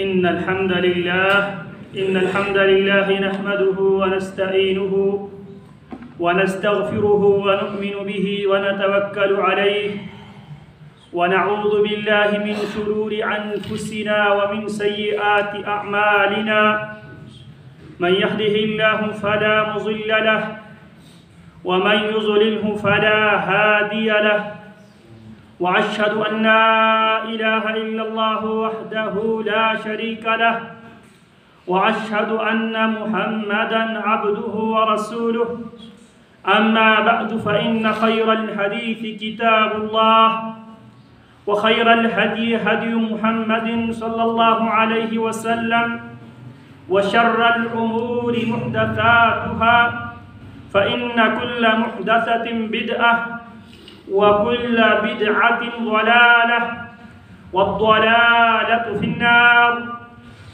إن الحمد لله نحمده ونستعينه ونستغفره ونؤمن به ونتوكل عليه ونعوذ بالله من شرور أنفسنا ومن سيئات أعمالنا من يهده الله فلا مضل له ومن يضلله فلا هادي له وأشهد أن لا إله إلا الله وحده لا شريك له وأشهد أن محمدًا عبده ورسوله أما بعد فإن خير الحديث كتاب الله وخير الهدي هدي محمد صلى الله عليه وسلم وشر الأمور محدثاتها فإن كل محدثة بدعة وكل بدعة ضلالة والضلالة في النار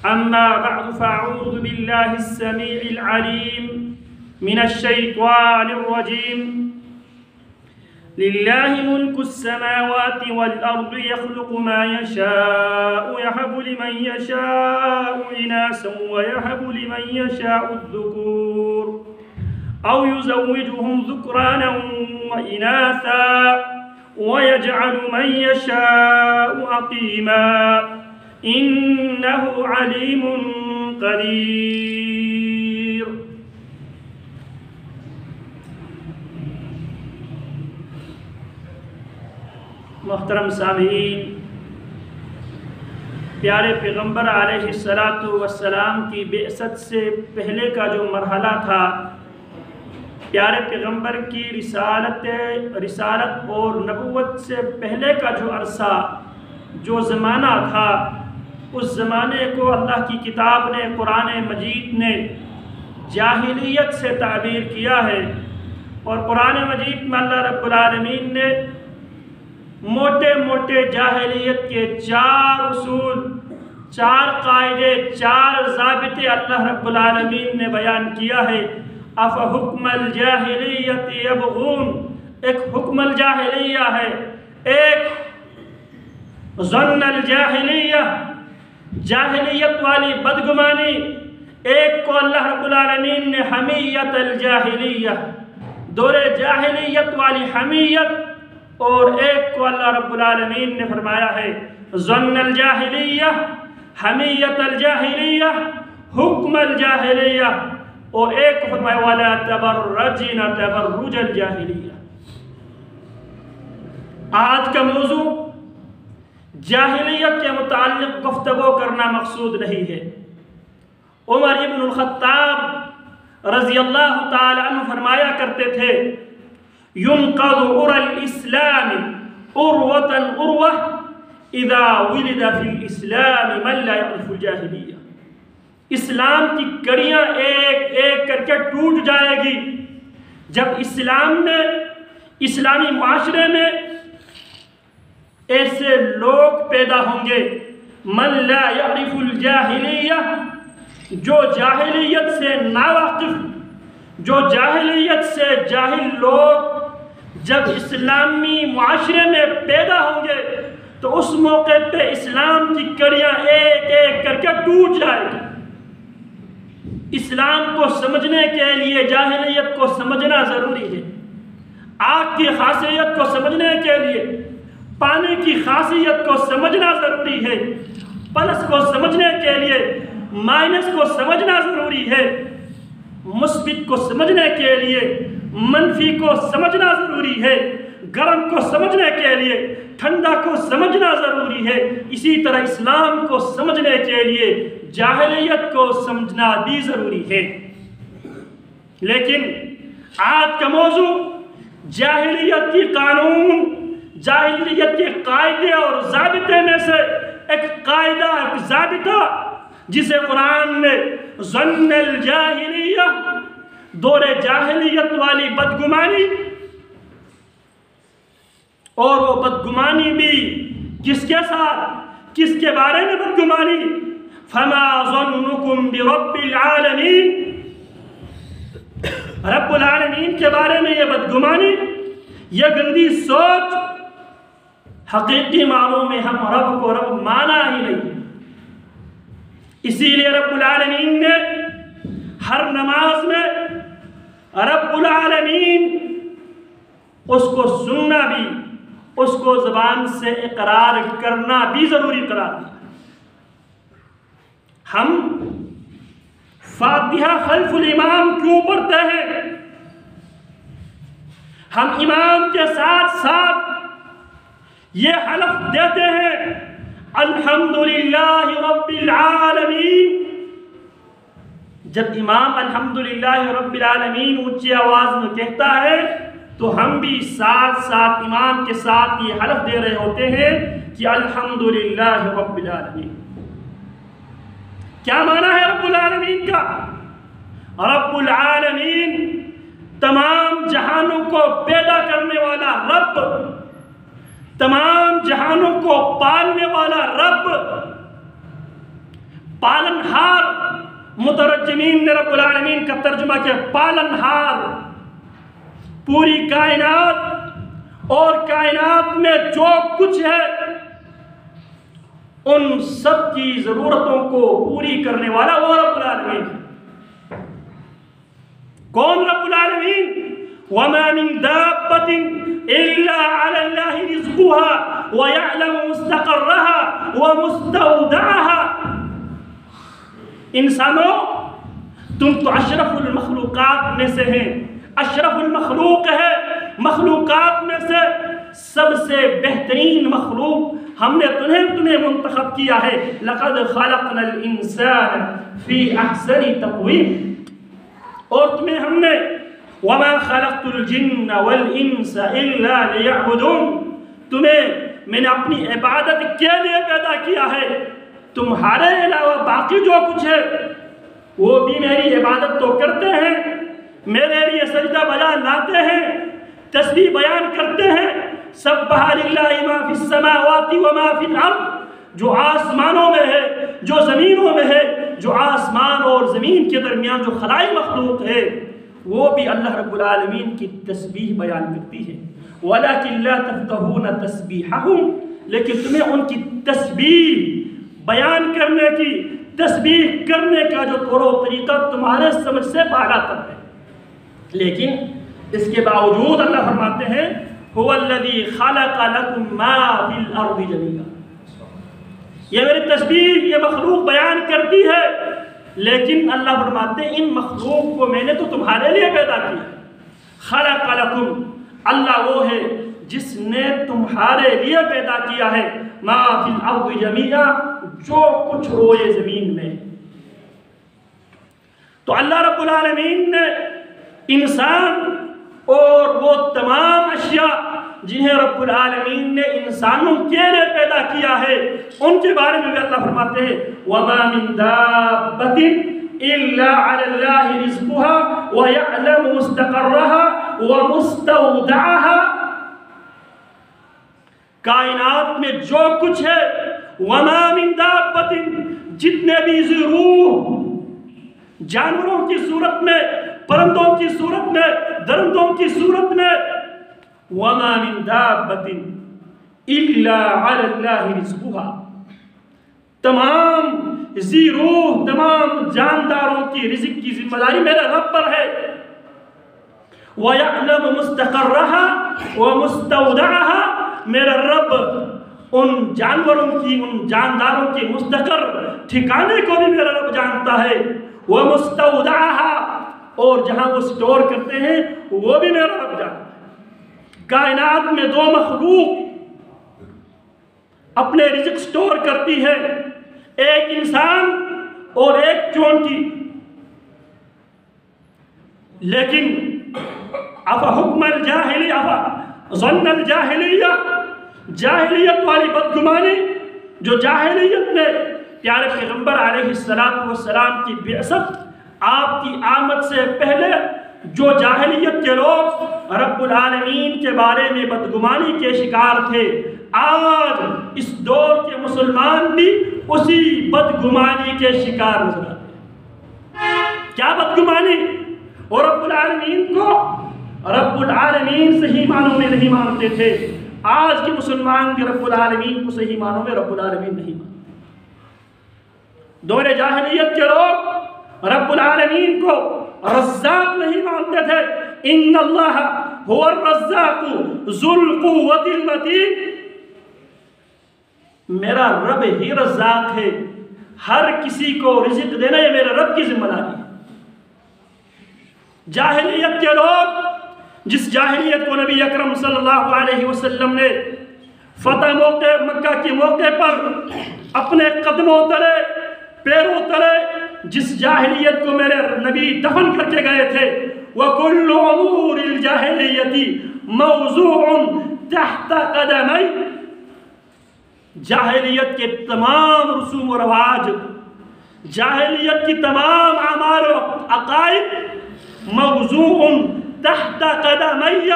أما بعد فأعوذ بالله السميع العليم من الشيطان الرجيم لله ملك السماوات والأرض يخلق ما يشاء يهب لمن يشاء إناثا ويهب لمن يشاء الذكور أو يزوجهم ذكرانا وإناثا ويجعل من يشاء عقيما إنه عليم قدير. محترم سامعین، پیارے پیغمبر علیہ السلام کی بعثت سے پہلے کا جو مرحلہ تھا، پیارے پیغمبر کی رسالت اور نبوت سے پہلے کا جو عرصہ، جو زمانہ تھا، اس زمانے کو اللہ کی کتاب نے، قرآن مجید نے جاہلیت سے تعبیر کیا ہے، اور قرآن مجید میں اللہ رب العالمین نے موٹے موٹے جاہلیت کے 4 اصول، 4 قاعدے، 4 ضابطے اللہ رب العالمین نے بیان کیا ہے۔ افحکم الجاہلیت یبغون، ایک حکم الجاہلیہ ہے، ایک ظن الجاہلیہ، جاہلیت والی بدگمانی، ایک کو اللہ رب العالمین نے حمیت الجاہلیہ، دور جاہلیت والی حمیت، اور ایک کو اللہ رب العالمین نے فرمایا ہے ظن الجاہلیہ، حمیت الجاہلیہ، حکم الجاہلیہ، اور ایک کو فرمایا وَلَا تَبَرَّجْنَ تَبَرُّجَ الْجَاہِلِيَّةِ۔ آج کا موضوع جاہلیت کے متعلق گفتگو کرنا مقصود نہیں ہے۔ عمر ابن الخطاب رضی اللہ تعالی عنہ فرمایا کرتے تھے يُنْقَضُ عُرَى الْإِسْلَامِ عُرْوَةً عُرْوَةً إِذَا وُلِدَ فِي الْإِسْلَامِ مَنْ لَا يَعْرِفُ الْجَاهِلِيَّةَ۔ اسلام کی کڑیاں ایک ایک کر کے ٹوٹ جائے گی جب اسلام میں، اسلامی معاشرے میں ایسے لوگ پیدا ہوں گے من لا يعرف الجاہلیہ، جو جاہلیت سے ناواقف، جو جاہلیت سے جاہل لوگ جب اسلامی معاشرے میں پیدا ہوں گے تو اس موقع پہ اسلام کی کڑیاں ایک ایک کر کے ٹوٹ جائے گی۔ اسلام کو سمجھنے کے لیے جاہلیت کو سمجھنا ضروری ہے، آگ کی خاصیت کو سمجھنے کے لیے پانی کی خاصیت کو سمجھنا ضروری ہے، پلس کو سمجھنے کے لیے مائنس کو سمجھنا ضروری ہے، مثبت کو سمجھنے کے لیے منفی کو سمجھنا ضروری ہے، گرم کو سمجھنے کے لیے ٹھنڈا کو سمجھنا ضروری ہے۔ اسی طرح اسلام کو سمجھنے کے لیے جاہلیت کو سمجھنا بھی ضروری ہے۔ لیکن آج کا موضوع جاہلیت کی قانون، جاہلیت کے قاعدے اور ضابطے میں سے ایک قاعدہ، ایک ضابطہ جسے قرآن نے ظن الجاہلیہ، دور جاہلیت والی بدگمانی، اور وہ بدگمانی بھی کس کے ساتھ، کس کے بارے میں بدگمانی؟ فما ظنکم برب العالمین، رب العالمین کے بارے میں یہ بدگمانی، یہ گندی سوچ حقیقی معنوں میں ہم رب کو رب مانا ہی نہیں ہے۔ اسی لیے رب العالمین نے ہر نماز میں رب العالمین اس کو سننا بھی، اس کو زبان سے اقرار کرنا بھی ضروری قرار دیا۔ ہم فاتحہ خلف الامام کیوں پڑھتے ہیں؟ ہم امام کے ساتھ ساتھ یہ حلف دیتے ہیں الحمدللہ رب العالمین۔ جب امام الحمدللہ رب العالمین اونچی آواز میں کہتا ہے تو ہم بھی ساتھ ساتھ امام کے ساتھ یہ حلف دے رہے ہوتے ہیں کہ الحمدللہ رب العالمین۔ کیا معنی ہے رب العالمین کا؟ رب العالمین تمام جہانوں کو پیدا کرنے والا رب، تمام جہانوں کو پالنے والا رب، پالنہار۔ مترجمین نے رب العالمین کا ترجمہ کیا پالنہار۔ پوری کائنات اور کائنات میں جو کچھ ہے ان سب کی ضرورتوں کو پوری کرنے والا وہ رب العالمین ہے۔ کون رب العالمین؟ وَمَا مِن دَابَّةٍ إِلَّا عَلَى اللَّهِ رِزْقُهَا وَيَعْلَمُ مُسْتَقَرَّهَا وَمُسْتَوْدَعَهَا۔ انسانوں، تم تو اشرف المخلوقات میں سے ہیں، اشرف المخلوق ہے، مخلوقات میں سے سب سے بہترین مخلوق ہم نے تمہیں منتخب کیا ہے۔ لَقَدْ خَلَقْنَا الْإِنسَانَ فِي أَحْسَنِ تَقْوِيمٍ، اور تمہیں ہم نے وَمَا خَلَقْتُ الْجِنَّ وَالْإِنسَ إِلَّا لِيَعْبُدُونَ، تمہیں میں نے اپنی عبادت کے لیے پیدا کیا ہے، تمہارے علاوہ باقی جو کچھ ہے وہ بھی میری عبادت تو کرتے ہیں، میرے لیے سجدہ بجا لاتے ہیں، تسبیح بیان کرتے ہیں۔ سبح للہ ما فی السماوات وما فی الارض، جو آسمانوں میں ہے، جو زمینوں میں ہے، جو آسمان اور زمین کے درمیان جو خلائی مخلوق ہے وہ بھی اللہ رب العالمین کی تسبیح بیان کرتی ہے۔ وَلَكِنْ لَا تَفْقَهُونَ تَسْبِيحَهُمْ، لیکن تمہیں ان کی تسبیح بیان کرنے کی، تسبیح کرنے کا جو طور و طریقہ تمہارے سمجھ سے بالا تر ہے۔ لیکن اس کے باوجود اللہ فرماتے ہیں هُوَ الَّذِي خَلَقَ لَكُم مَّا فِي الْأَرْضِ جَمِيعًا، یہ میری تسبیح یہ مخلوق بیان کرتی ہے، لیکن اللہ فرماتے ہیں ان مخلوق کو میں نے تو تمہارے لیے پیدا کیا۔ خَلَقَ لَكُم، اللہ وہ ہے جس نے تمہارے لیے پیدا کیا ہے، مَا فِي الْأَرْضِ جَمِيعًا، جو کچھ روئے زمین میں۔ تو اللہ رب العالمین نے انسان اور وہ تمام اشیاء جنہیں رب العالمین نے انسانوں کے لیے پیدا کیا ہے ان کے بارے میں بھی اللہ فرماتے ہیں وَمَا مِن دَابَّةٍ إِلَّا عَلَى اللَّهِ رِزْقُهَا وَيَعْلَمُ مُسْتَقَرَّهَا وَمُسْتَوْدَعَهَا۔ کائنات میں جو کچھ ہے، وَمَا مِن دَابَّةٍ، جتنے بھی روح، جانوروں کی صورت میں، پرندوں کی صورت میں، درندوں کی صورت میں، وَمَا مِن دَابَّةٍ إِلَّا عَلَى اللَّهِ رِزْقُهَا، تمام ذی روح، تمام جانداروں کی رزق کی ذمہ داری میرے رب پر ہے۔ وَيَعْلَمُ مُسْتَقَرَّهَا وَمُسْتَوْدَعَهَا، میرا رب ان جانوروں کی، ان جانداروں کے مستقر ٹھکانے کو بھی میرا رب جانتا ہے۔ وَمُسْتَوْدَعَهَا، اور جہاں وہ سٹور کرتے ہیں وہ بھی میرا رب جانتا ہے۔ کائنات میں دو مخلوق اپنے رزق سٹور کرتی ہے، ایک انسان اور ایک چونٹی۔ لیکن افحکم الجاہلی ظن الجاہلیہ، جاہلیت والی بدگمانی جو جاہلیت نے پیارے پیغمبر علیہ السلام کی بعثت، آپ کی آمد سے پہلے جو جاہلیت کے لوگ رب العالمین کے بارے میں بدگمانی کے شکار تھے، آج اس دور کے مسلمان بھی اسی بدگمانی کے شکار نظر آتے ہیں۔ کیا بدگمانی؟ اور رب العالمین کو رب العالمین صحیح معنوں میں نہیں مانتے تھے، آج کے مسلمان بھی رب العالمین کو صحیح معنوں میں رب العالمین نہیں مانتے۔ دور جاہلیت کے لوگ رب العالمین کو رزاق نہیں مانتے تھے. ان اللہ هو الرزاق ذو القوۃ المتین. میرا رب ہی رزاق ہے، ہر کسی کو رزق دینا یہ میرے رب کی ذمہ داری ہے. جاہلیت کے لوگ، جس جاہلیت کو نبی اکرم صلی اللہ علیہ وسلم نے فتح موقع مکہ کے موقع پر اپنے قدموں تلے پیروں تلے جس جاہلیت کو میرے نبی دفن کر کے گئے تھے، وَكُلُّ عُمُورِ الْجَاهِلِيَّةِ مَوْضُوعٌ تَحْتَ قَدَمَيْ. جاہلیت کے تمام رسوم و رواج، جاہلیت کی تمام اعمال و عقائد موضوع تحت قدمی،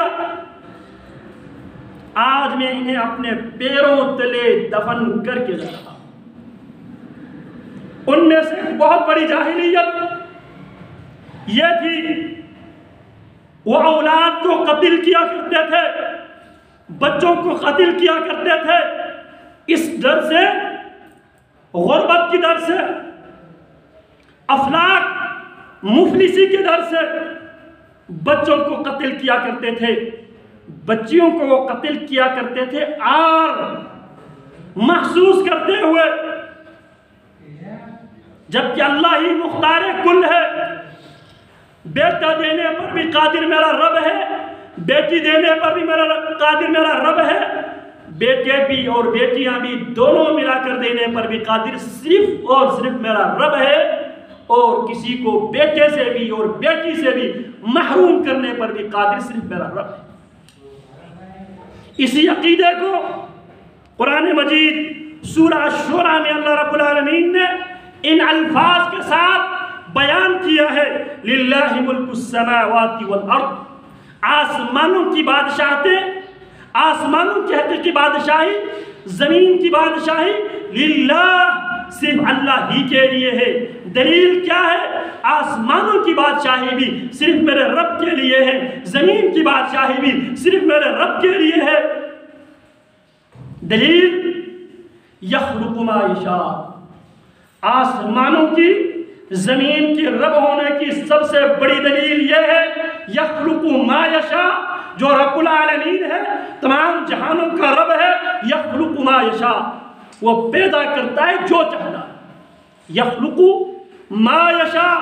آج میں انہیں اپنے پیروں تلے دفن کر کے رکھا. ان میں سے بہت بڑی جاہلیت یہ تھی، وہ اولاد کو قتل کیا کرتے تھے، بچوں کو قتل کیا کرتے تھے، اس ڈر سے، غربت کی ڈر سے، افلاک مفلسی کے ڈر سے بچوں کو قتل کیا کرتے تھے. بچیوں کو وہ قتل کیا کرتے تھے آر محسوس کرتے ہوئے، جبکہ اللہ ہی مختار کل ہے. بیٹا دینے پر بھی قادر میرا رب ہے، بیٹی دینے پر بھی قادر میرا رب ہے، بیٹے بھی اور بیٹیاں بھی دونوں ملا کر دینے پر بھی قادر صرف اور صرف میرا رب ہے، اور کسی کو بیٹے سے بھی اور بیٹی سے بھی محروم کرنے پر بھی قادر صرف میرا رب ہے. اسی عقیدے کو قرآن مجید سورہ شورى میں اللہ رب العالمین نے ان الفاظ کے ساتھ بیان کیا ہے، للہ ملک السماوات والارض. آسمانوں کی بادشاہتیں، آسمانوں کی حقیقی بادشاہی، زمین کی بادشاہی للہ صرف اللہ ہی کے لیے ہے. دلیل کیا ہے؟ آسمانوں کی بادشاہی بھی صرف میرے رب کے لیے ہے، زمین کی بادشاہی بھی صرف میرے رب کے لیے ہے. دلیل یخلق ما یشاء. آسمانوں کی، زمین کی رب ہونے کی سب سے بڑی دلیل یہ ہے، یخلق ما یشاء، جو رب العالمین ہے، تمام جہانوں کا رب ہے. یخلق ما یشاء، وہ پیدا کرتا ہے جو چاہتا ہے. یخلق ما یشاء،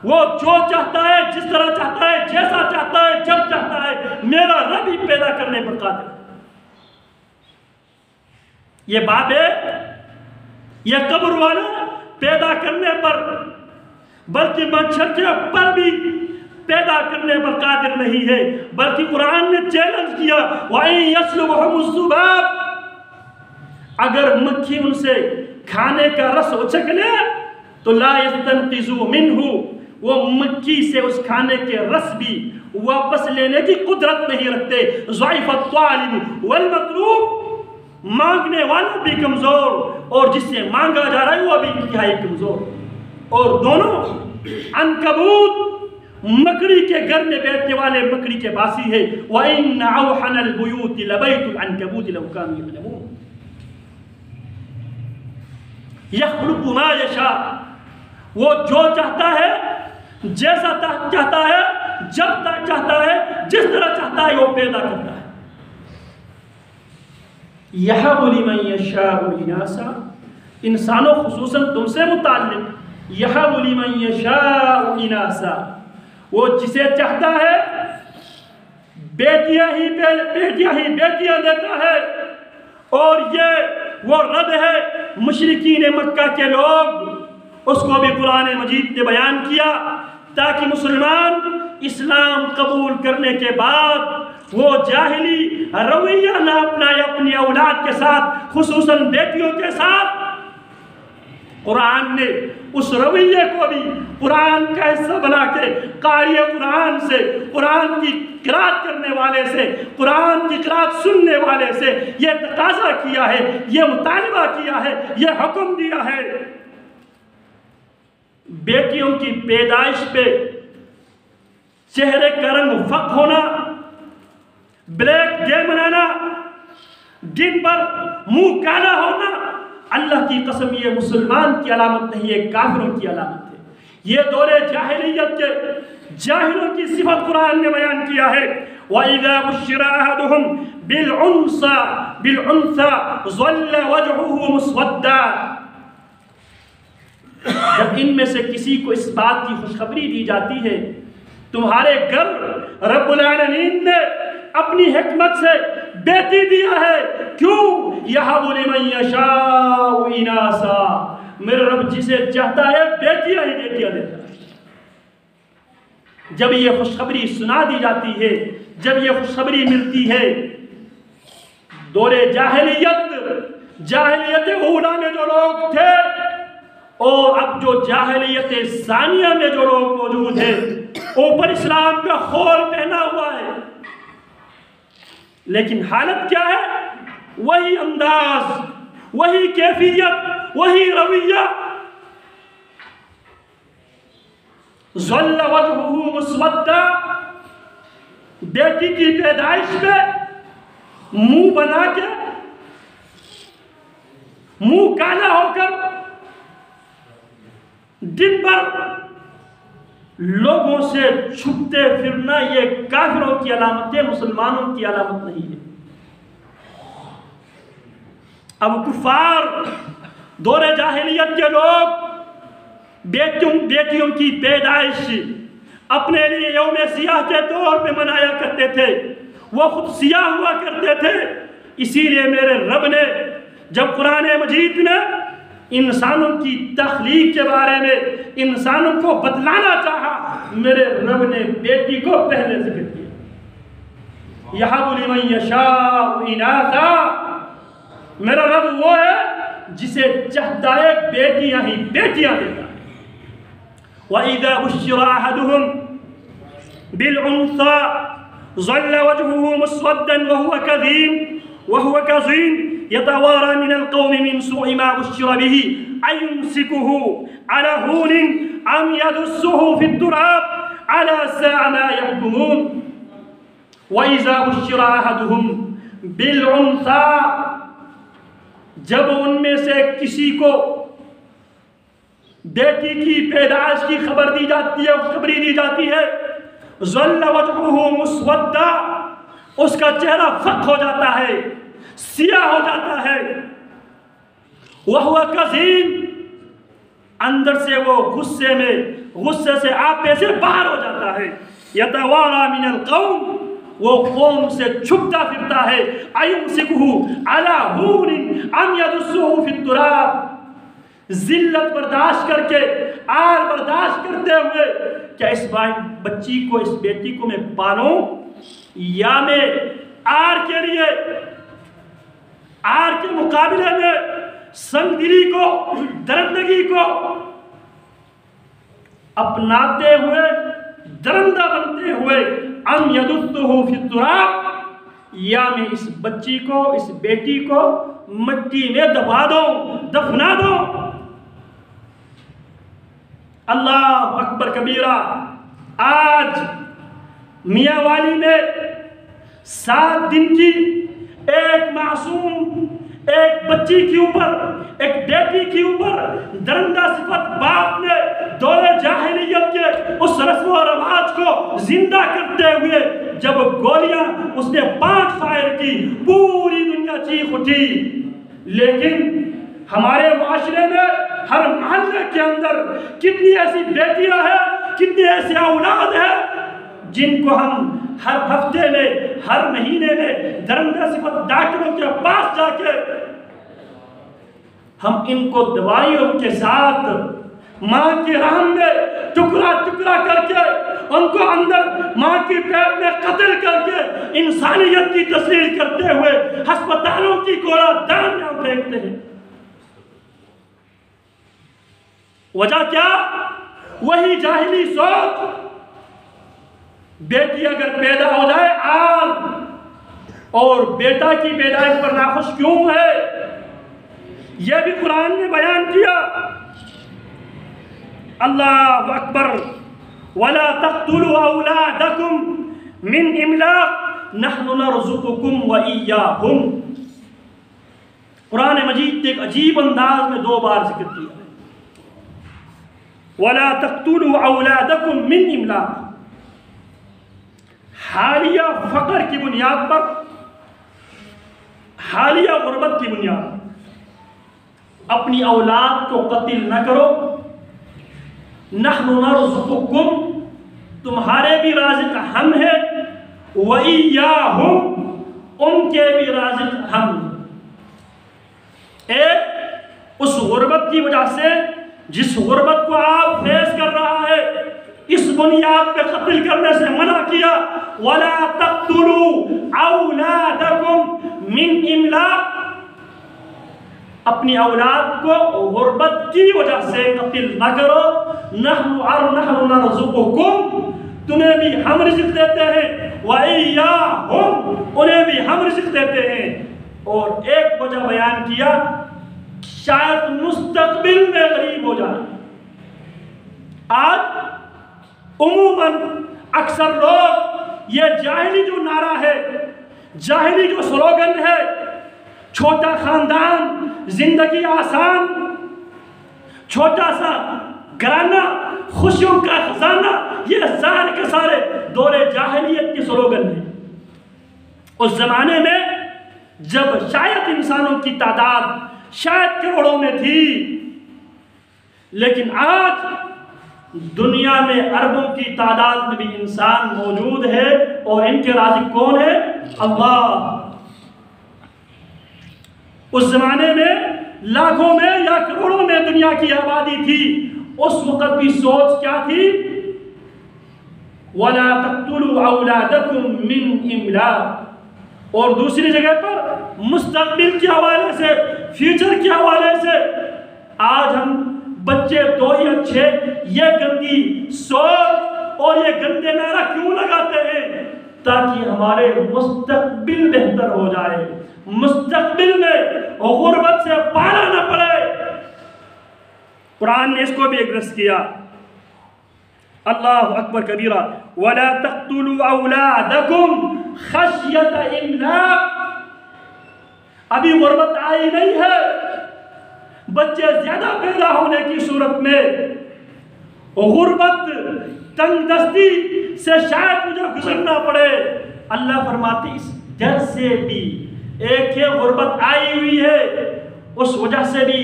وہ جو چاہتا ہے، جس طرح چاہتا ہے، جیسا چاہتا ہے، جب چاہتا ہے. میرا رب ہی پیدا کرنے پر قادر ہے. یہ بابے، یہ قبر والا پیدا کرنے پر، بلکہ مچھر کے پر بھی پیدا کرنے پر قادر نہیں ہے، بلکہ قرآن نے چیلنج کیا، وَإِن يَسْلُبْهُمُ الذُّبَابُ، اگر مکھی ان سے کھانے کا رس اچک لے تو لا يَسْتَنْقِذُوا مِنْهُ، وہ مکھی سے اس کھانے کے رس بھی واپس لینے کی قدرت نہیں رکھتے. ضعف الطالب والمطلوب، مانگنے والا بھی کمزور اور جس سے مانگا جا رہا ہے وہ بھی انتہائی کمزور. اور دونوں عنکبوت، مکڑی کے گھر میں بیٹھنے والے مکڑی کے باسی ہے. وَإِنَّ أَوْحَنَ الْبُيُوتِ لَبَيْتُ الْعَنْكَبُوتِ لَوْ كَانُوا يَعْلَمُونَ. یخلق ما یشاء، وہ جو چاہتا ہے، جیسا چاہتا ہے، جب تک چاہتا ہے، جس طرح چاہتا ہے وہ پیدا کرتا ہے. یَحَبُ لِمَن یَشَاءُ إِنَاثًا، انسانوں خصوصاً تم سے متعلق، یَحَبُ لِمَن یَشَاءُ إِنَاثًا، وہ جسے چاہتا ہے بیٹیاں ہی بیٹیاں دیتا ہے. اور یہ وہ رد ہے مشرکین مکہ کے لوگ، اس کو بھی قرآن مجید نے بیان کیا تاکہ مسلمان اسلام قبول کرنے کے بعد وہ جاہلی رویہ نہ اپنائے اپنی اولاد کے ساتھ، خصوصاً بیٹیوں کے ساتھ. قرآن نے اس رویے کو بھی قرآن کا حصہ بنا کے قاری قرآن سے، قرآن کی قرات کرنے والے سے، قرآن کی قرات سننے والے سے یہ تقاضا کیا ہے، یہ مطالبہ کیا ہے، یہ حکم دیا ہے. بیٹیوں کی پیدائش پہ چہرے کا رنگ فق ہونا، بلیک ڈے منانا، دن پر منہ کالا ہونا، اللہ کی قسم یہ مسلمان کی علامت نہیں، یہ کافروں کی علامت ہے۔ یہ دور جاہلیت کے جاہلوں کی صفت قرآن نے بیان کیا ہے۔ وَإِذَا بُشِّرَ أَحَدُهُمْ بِالْأُنثَىٰ ظَلَّ وَجْهُهُ مُسْوَدًّا، جب ان میں سے کسی کو اس بات کی خوشخبری دی جاتی ہے تمہارے گھر رب العالمین نے اپنی حکمت سے بیٹی دیا ہے، کیوں؟ یَهَبُ لِمَن یَشَاءُ إِنَاثًا، میرے رب جسے چاہتا ہے بیٹیاں ہی بیٹیاں دیتا ہے۔ جب یہ خوشخبری سنا دی جاتی ہے، جب یہ خوشخبری ملتی ہے، دور جاہلیت اولا میں جو لوگ تھے اور اب جو جاہلیت ثانیہ میں جو لوگ موجود ہیں، اوپر اسلام کا خول پہنا ہوا ہے، لیکن حالت کیا ہے؟ وہی انداز، وہی کیفیت، وہی رویہ۔ ظل وجہہ مسودہ، بیٹی کی پیدائش پہ منہ بنا کے، منہ کالا ہو کر دن بھر لوگوں سے چھپتے پھرنا، یہ کافروں کی علامت ہے، مسلمانوں کی علامت نہیں ہے۔ اب کفار دور جاہلیت کے لوگ بیٹیوں کی پیدائش اپنے لیے یوم سیاہ کے طور پہ منایا کرتے تھے، وہ خود سیاہ ہوا کرتے تھے۔ اسی لیے میرے رب نے جب قرآن مجید میں انسانوں کی تخلیق کے بارے میں انسانوں کو بتلانا چاہا، میرے رب نے بیٹی کو پہلے ذکر کیا۔ یَهَبُ لِمَن یَشَاءُ إِنَاثًا، میرا رب وہ ہے جسے چاہتا ہے بیٹیاں ہی بیٹیاں دیتا ہے۔ وَإِذَا بُشِّرَ أَحَدُهُمْ بِالْأُنثَىٰ ظَلَّ وَجْهُهُ مُسْوَدًّا وَهُوَ كَظِيمٌ يَتَوَارَىٰ مِنَ الْقَوْمِ مِنْ سُوءِ مَا بُشِّرَ بِهِ أَيُمْسِكُهُ عَلَىٰ هُونٍ أَمْ يَدُسُّهُ فِي التُّرَابِ عَلَىٰ سَاءَ مَا يَحْكُمُونَ۔ وَإِذَا بُشِّرَ أَحَدُهُمْ بِالْأُنثَىٰ، جب ان میں سے کسی کو بیٹی کی پیدائش کی خبر دی جاتی ہے، خوشخبری دی جاتی ہے، ظل وجہہ مسودہ، اس کا چہرہ فق ہو جاتا ہے، سیاہ ہو جاتا ہے، وہو کظیم، اندر سے وہ غصے سے آپے سے باہر ہو جاتا ہے، یتوارا من القوم، وہ قوم سے چھپتا پھرتا ہے، ایمسکہ علی ہون ام یدسہ فی التراب، ذلت برداشت کر کے، آر برداشت کرتے ہوئے، کیا اس بچی کو، اس بیٹی کو میں پالوں یا میں آر کے لیے، آر کے مقابلے میں سنگدلی کو، درندگی کو اپناتے ہوئے، درندہ بنتے ہوئے، ام یدسہ فی التراب، یا میں اس بچی کو، اس بیٹی کو مٹی میں دبا دوں، دفنا دوں۔ اللہ اکبر کبیرہ۔ آج میاں والی میں 7 دن کی ایک معصوم، ایک بچی کے اوپر، ایک بیٹی کے اوپر درندہ صفت باپ نے دور جاہلیت کے اس رسم و رواج کو زندہ کرتے ہوئے جب گولیاں اس نے 5 فائر کی، پوری دنیا چیخ اٹھی۔ لیکن ہمارے معاشرے میں ہر محلے کے اندر کتنی ایسی بیٹیاں ہیں، کتنے ایسے اولاد ہیں جن کو ہم ہر ہفتے میں، ہر مہینے میں درندہ صفت ڈاکٹروں کے پاس جا کے ہم ان کو دوائیوں کے ساتھ ماں کے رحم میں ٹکڑا ٹکڑا کر کے، ان کو اندر ماں کی پیٹ میں قتل کر کے انسانیت کی تسلیل کرتے ہوئے ہسپتالوں کی گولا دان میں پھینکتے ہیں۔ وجہ کیا؟ وہی جاہلی سوچ، بیٹی اگر پیدا ہو جائے آگ، اور بیٹا کی پیدائش پر ناخوش کیوں ہے؟ یہ بھی قرآن نے بیان کیا۔ اللہ اکبر۔ وَلَا تَقْتُلُوا أَوْلَادَكُمْ مِنْ إِمْلَاقٍ نَحْنُ نَرْزُقُكُمْ وَإِيَّاهُمْ۔ قرآن مجید نے ایک عجیب انداز میں 2 بار ذکر کیا ہے، وَلَا تَقْتُلُوا أَوْلَادَكُمْ مِنْ إِمْلَاقٍ، حالیہ فقر کی بنیاد پر، حالیہ غربت کی بنیاد پر اپنی اولاد کو قتل نہ کرو۔ نَحْنُ نَرْزُقُكُمْ، تمہارے بھی رازق ہم ہیں، وَإِيَّاهُمْ، ان کے بھی رازق ہم ہیں۔ ایک اس غربت کی وجہ سے جس غربت کو آپ فیس کر رہا ہے، اس بنیاد پہ قتل کرنے سے منع کیا، وَلَا تَقْتُلُوا أَوْلَادَكُمْ مِنْ إِمْلَاقٍ، اپنی اولاد کو غربت کی وجہ سے قتل نہ کرو۔ نَحْنُ نَرْزُقُكُمْ، تمہیں بھی ہم رزق دیتے ہیں، وَإِيَّاهُمْ، انہیں بھی ہم رزق دیتے ہیں۔ اور ایک وجہ بیان کیا، شاید مستقبل میں غریب ہو جائے۔ آج عموماً اکثر لوگ یہ جاہلی جو نعرہ ہے، جاہلی جو سلوگن ہے، چھوٹا خاندان، زندگی آسان، چھوٹا سا گھرانہ، خوشیوں کا خزانہ، یہ سارے کے سارے دور جاہلیت کے سلوگن ہیں۔ اس زمانے میں جب شاید انسانوں کی تعداد شاید کروڑوں میں تھی، لیکن آج دنیا میں اربوں کی تعداد میں بھی انسان موجود ہے، اور ان کے رازق کون ہے؟ اللہ۔ اس زمانے میں لاکھوں میں یا کروڑوں میں دنیا کی آبادی تھی، اس وقت بھی سوچ کیا تھی؟ وَلَا تَقْتُلُوا أَوْلَادَكُمْ مِنْ إِمْلَاقٍ۔ اور دوسری جگہ پر مستقبل کے حوالے سے، فیوچر کے حوالے سے، آج ہم بچے تو ہی اچھے، یہ گندی سوچ اور یہ گندے نعرہ کیوں لگاتے ہیں؟ تاکہ ہمارے مستقبل بہتر ہو جائے، مستقبل میں غربت سے پالا نہ پڑے۔ قرآن نے اس کو بھی ایڈریس کیا، اللہ اکبر کبیرہ، وَلَا تَقْتُلُوا أَوْلَادَكُمْ خَشْيَةَ إِمْلَاقٍ۔ ابھی غربت آئی نہیں ہے، بچے زیادہ پیدا ہونے کی صورت میں غربت، تنگ دستی سے شاید مجھے گزرنا پڑے۔ اللہ فرماتے اس ڈر سے بھی، ایک ہے غربت آئی ہوئی ہے، اس وجہ سے بھی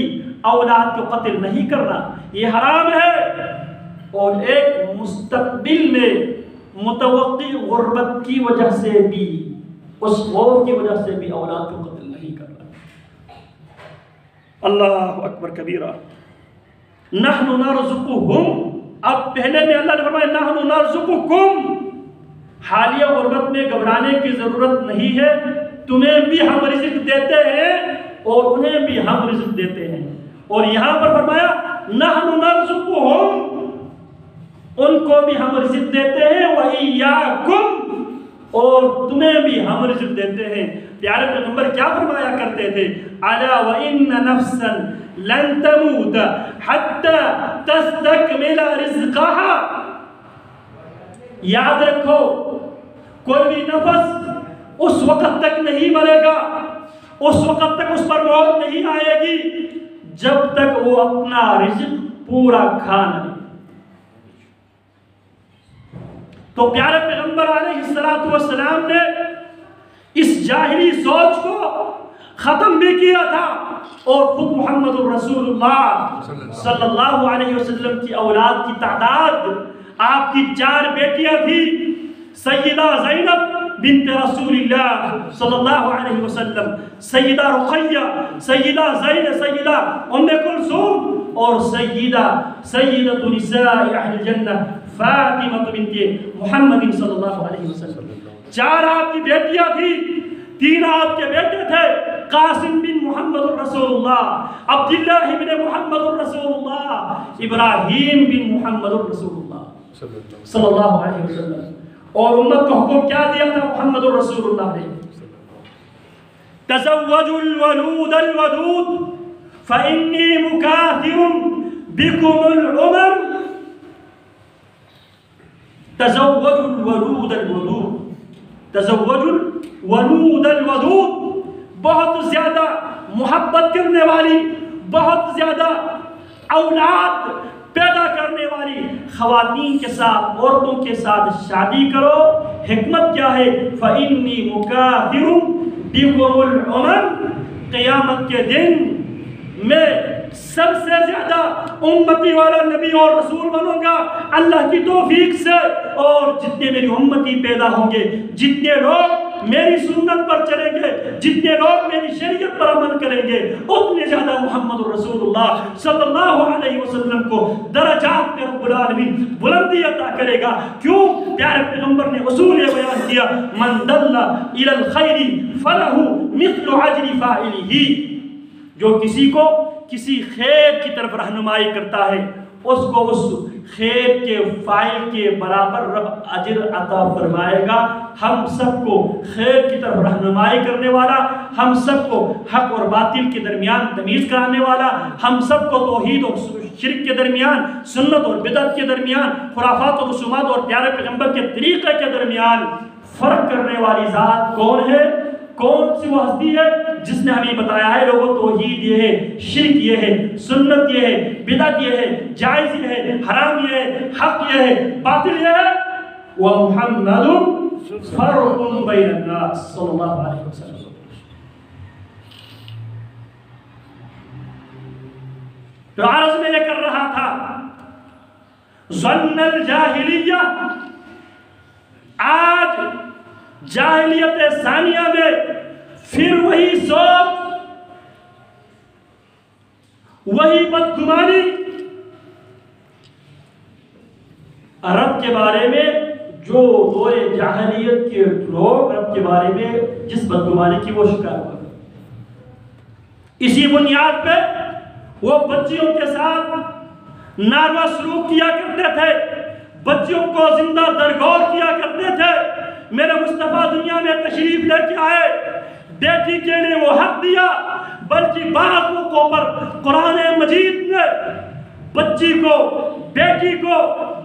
اولاد کو قتل نہیں کرنا، یہ حرام ہے، اور ایک مستقبل میں متوقع غربت کی وجہ سے بھی، اس خوف کی وجہ سے بھی اولاد کو قتل نہیں کرنا۔ اللہ اکبر کبیرہ۔ نحن نرزقهم، اب پہلے میں اللہ نے فرمایا نحن نرزقکم، حالیہ غربت میں گھبرانے کی ضرورت نہیں ہے، تمہیں بھی ہم رزق دیتے ہیں اور انہیں بھی ہم رزق دیتے ہیں۔ اور یہاں پر فرمایا نحن نرزقهم، ان کو بھی ہم رزق دیتے ہیں، وَإِيَّاكُمْ، اور تمہیں بھی ہم رزق دیتے ہیں۔ پیارے پیغمبر کیا فرمایا کرتے تھے؟ أَلَا وَإِنَّ نَفْسًا لَن تَمُوتَ حَتَّى تَسْتَكْمِلَ رِزْقَهَا، یاد رکھو کوئی بھی نفس اس وقت تک نہیں مرے گا، اس وقت تک اس پر موت نہیں آئے گی جب تک وہ اپنا رزق پورا کھا نہ لے۔ تو پیارے پیغمبر علیہ السلام نے اس جاہلی سوچ کو ختم بھی کیا تھا، اور خود محمد الرسول اللہ صلی اللہ علیہ وسلم کی اولاد کی تعداد، آپ کی 4 بیٹیاں تھیں، سیدہ زینب بنت رسول اللہ صلی اللہ علیہ وسلم، سیدہ رقیہ، سیدہ زینب، سیدہ ام کلثوم، اور سیدۃ نساء اہل الجنہ فاطمہ بنت محمد صلی اللہ علیہ وسلم۔ 4 آپ کی بیٹیاں تھیں، 3 آپ کے بیٹے تھے، قاسم بن محمد الرسول اللہ، عبداللہ بن محمد الرسول اللہ، ابراہیم بن محمد الرسول اللہ صلی اللہ علیہ وسلم۔ اور امت کو حکم کیا دیا تھا محمد الرسول اللہ نے؟ تزوجوا الولود الودود فإنی مکاثر بکم الامم، تزوجوا الولود الودود، تزوجوا الولود الودود، بہت زیادہ محبت کرنے والی، بہت زیادہ اولاد پیدا کرنے والی خواتین کے ساتھ، عورتوں کے ساتھ شادی کرو۔ حکمت کیا ہے؟ فَإِنِّي مُكَاثِرٌ بِكُمُ الْأُمَمَ، قیامت کے دن میں سب سے زیادہ امتی والا نبی اور رسول بنوں گا اللہ کی توفیق سے، اور جتنے میری امتی پیدا ہوں گے، جتنے لوگ میری سنت پر چلیں گے، جتنے لوگ میری شریعت پر عمل کریں گے، اتنے زیادہ محمد رسول اللہ صلی اللہ علیہ وسلم کو درجات میں رب العالمین بلندی عطا کرے گا۔ کیوں؟ پیارے پیغمبر نے اصول یہ بیان کیا، من دل الی الخیر فلہ مثل اجر فاعلہ، جو کسی کو کسی خیر کی طرف رہنمائی کرتا ہے اس کو اس خیر کے فاعل کے برابر رب اجر عطا فرمائے گا۔ ہم سب کو خیر کی طرف رہنمائی کرنے والا، ہم سب کو حق اور باطل کے درمیان تمیز کرانے والا، ہم سب کو توحید اور شرک کے درمیان، سنت اور بدعت کے درمیان، خرافات اور رسومات اور پیارے پیغمبر کے طریقے کے درمیان فرق کرنے والی ذات کون ہے؟ کون سی وہ ہستی ہے جس نے ہمیں بتایا ہے لوگوں توحید یہ ہے، شرک یہ ہے، سنت یہ ہے، بدعت یہ ہے، جائز یہ ہے، حرام یہ ہے، حق یہ ہے، باطل یہ ہے، وَمُحَمَّدٌ فَرْقٌ بَيْنَ النَّاسِ صلی اللہ علیہ وسلم۔ تو عرض میں یہ کر رہا تھا، ظن الجاہلیہ، آج جاہلیت ثانیہ میں پھر وہی سوچ، وہی بدگمانی عرب کے بارے میں، جو دور جاہلیت کے لوگ عرب کے بارے میں جس بدگمانی کی وہ شکار ہوئے، اسی بنیاد پہ وہ بچیوں کے ساتھ ناروا سلوک کیا کرتے تھے، بچیوں کو زندہ درگور کیا کرتے تھے۔ میرے مصطفیٰ دنیا میں تشریف لے کے آئے، بیٹی کے لیے وہ حق دیا، بلکہ بعض موقعوں پر قرآن مجید نے بچی کو، بیٹی کو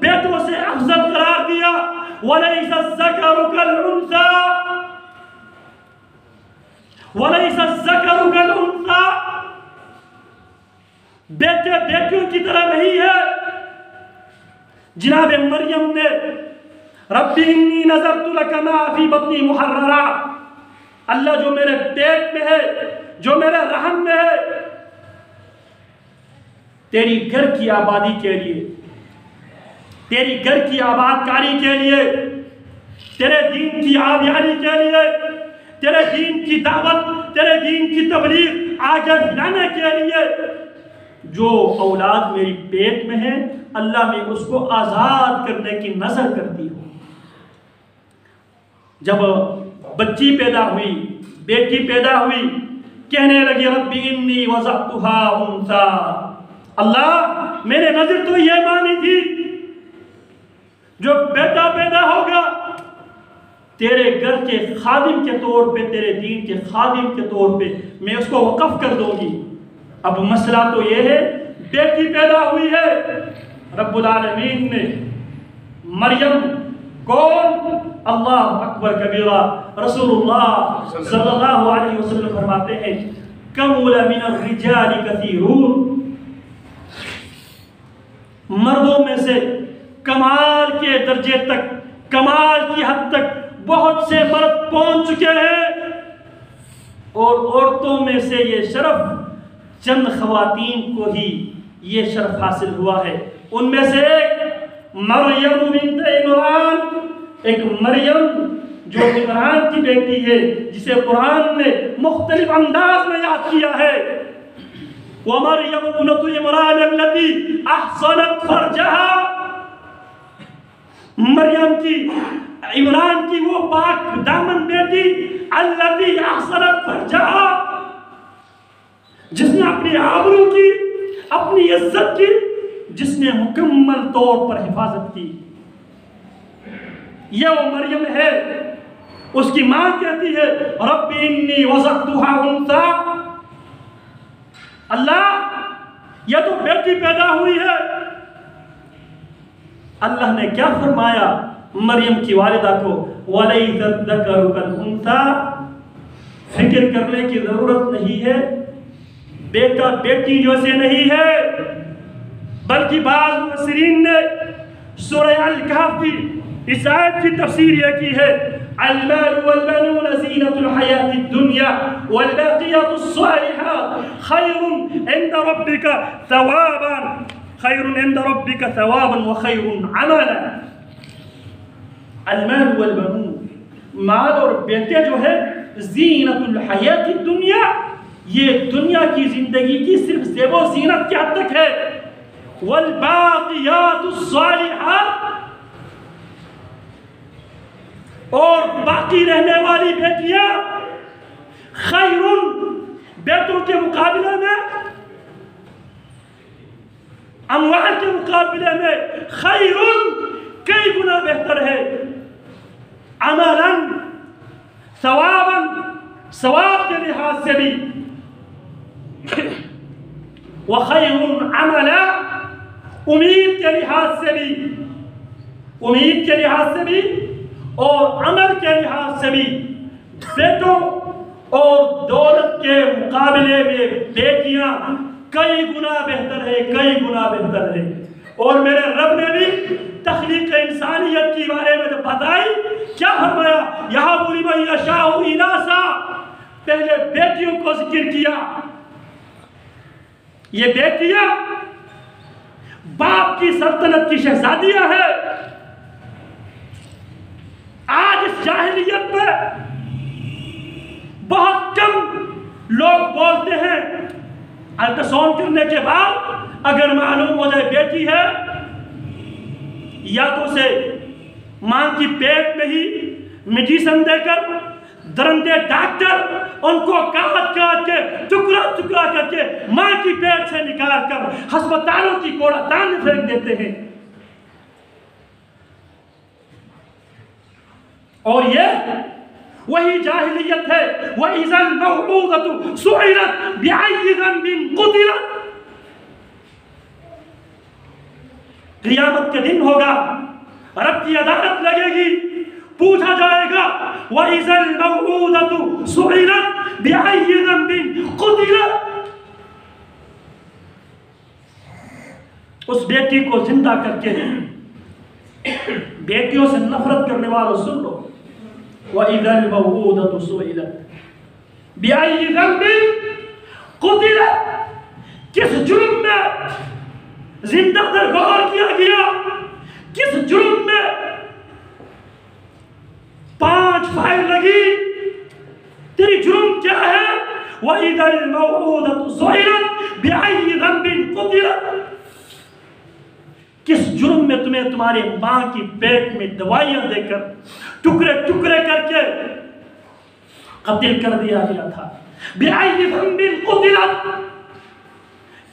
بیٹوں سے افضل قرار دیا۔ وَلَيْسَ الذَّكَرُ كَالْأُنثَىٰ، وَلَيْسَ الذَّكَرُ كَالْأُنثَىٰ، بیٹے بیٹیوں کی طرح نہیں ہے۔ جناب مریم نے ربی انی نظرت لک ما فی بطنی محررا، اللہ جو میرے پیٹ میں ہے، جو میرے رحم میں ہے، تیری گھر کی آبادی کے لیے، تیری گھر کی آباد کاری کے لیے، تیرے دین کی آبیاری کے لیے، تیرے دین کی دعوت، تیرے دین کی تبلیغ آگے بڑھانے کے لیے، جو اولاد میری پیٹ میں ہے اللہ میں اس کو آزاد کرنے کی نظر کرتی ہوں۔ جب بچی پیدا ہوئی، بیٹی پیدا ہوئی، کہنے لگی ربی انی وضعتها انثى، اللہ میں نے نظر تو یہ مانی تھی جو بیٹا پیدا ہوگا تیرے گھر کے خادم کے طور پہ، تیرے دین کے خادم کے طور پہ میں اس کو وقف کر دوں گی۔ اب مسئلہ تو یہ ہے بیٹی پیدا ہوئی ہے، رب العالمین نے مریم کون؟ اللہ اکبر کبیرہ، رسول اللہ صلی اللہ علیہ وسلم فرماتے ہیں کمل من الرجال کثیرون، مردوں میں سے کمال کے درجے تک، کمال کی حد تک بہت سے مرد پہنچ چکے ہیں، اور عورتوں میں سے یہ شرف چند خواتین کو ہی یہ شرف حاصل ہوا ہے۔ ان میں سے ایک مریم بنت عمران، ایک مریم جو عمران کی بیٹی ہے، جسے قرآن نے مختلف انداز میں یاد کیا ہے، وَمَرْيَمُ ابْنَتُ عِمْرَانَ الَّتِي أَحْصَنَتْ فَرْجَهَا، مریم کی، عمران کی وہ پاک دامن بیٹی، الَّتِي أَحْصَنَتْ فَرْجَهَا، جس نے اپنی آبرو کی، اپنی عزت کی، جس نے مکمل طور پر حفاظت کی، یہ وہ مریم ہے۔ اس کی ماں کہتی ہے رب انی وضعتها انثى، اللہ یہ تو بیٹی پیدا ہوئی ہے۔ اللہ نے کیا فرمایا مریم کی والدہ کو، وَلَيْسَ الذَّكَرُ كَالْأُنثَىٰ، فکر کرنے کی ضرورت نہیں ہے بیٹا بیٹی جیسے نہیں ہے، بلکہ بعض مفسرین نے سورہ الکہف کی اس آیت کی تفسیر یہ کی ہے، المال والبنون زینة الحیاة الدنیا والباقیات الصالحات خیر عند ربک ثوابا وخیر عملا۔ المال والبنون، مال اور بیٹے جو ہے، زینت الحیات الدنیا، یہ دنیا کی زندگی کی صرف زیب و زینت کی حد تک ہے، والباقیات الصالحات، اور باقی رہنے والی بیٹیاں خیر، بیٹوں کے مقابلے میں، اموال کے مقابلے میں خیر کئی گنا بہتر ہے، عملا ثوابا، ثواب کے لحاظ سے بھی، وخیر عملا، امید کے لحاظ سے بھی، امید کے لحاظ سے بھی اور عمل کے لحاظ سے بھی بیٹوں اور دولت کے مقابلے میں بیٹیاں کئی گنا بہتر ہے، کئی گنا بہتر ہے۔ اور میرے رب نے بھی تخلیق انسانیت کی بارے میں جب بتائی، کیا فرمایا؟ یَهَبُ لِمَن یَشَاءُ إِنَاثًا، پہلے بیٹیوں کو ذکر کیا۔ یہ بیٹیاں باپ کی سلطنت کی شہزادیاں ہیں۔ آج اس جاہلیت میں بہت کم لوگ بولتے ہیں، الٹراساؤنڈ کرنے کے بعد اگر معلوم ہو جائے بیٹی ہے، یا تو اسے ماں کی پیٹ میں ہی میڈیسن دے کر درندے ڈاکٹر ان کو کاٹ کاٹ کے ٹکڑا ٹکڑا کر کے ماں کی پیٹ سے نکال کر ہسپتالوں کی کوڑا دان میں پھینک دیتے ہیں۔ اور یہ وہی جاہلیت ہے، وَإِذَا الْمَوْعُودَةُ سُئِلَتْ بِأَيِّ ذَنبٍ قُتِلَتْ، قیامت کے دن ہوگا، رب کی عدالت لگے گی، پوچھا جائے گا وَإِذَا الْمَوْعُودَةُ سُئِلَتْ بِأَيِّ ذَنبٍ قُتِلَتْ، اس بیٹی کو زندہ کر کے، بیٹیوں سے نفرت کرنے والوں سن لو، وَإِذَا الْمَوْعُودَةُ سُئِلَتْ بِأَيِّ ذَنبٍ قُتِلَتْ، کس جرم میں زندہ درگور کیا گیا، کس جرم میں 5 فائر لگی، تیری جرم کیا ہے؟ وَإِذَا الْمَوْعُودَةُ سُئِلَتْ بِأَيِّ ذَنبٍ قُتِلَتْ، کس جرم میں تمہیں تمہاری ماں کی پیٹ میں دوائیاں دے کر ٹکڑے ٹکڑے کر کے قتل کر دیا گیا تھا؟ بِأَيِّ ذَنبٍ قُتِلَتْ،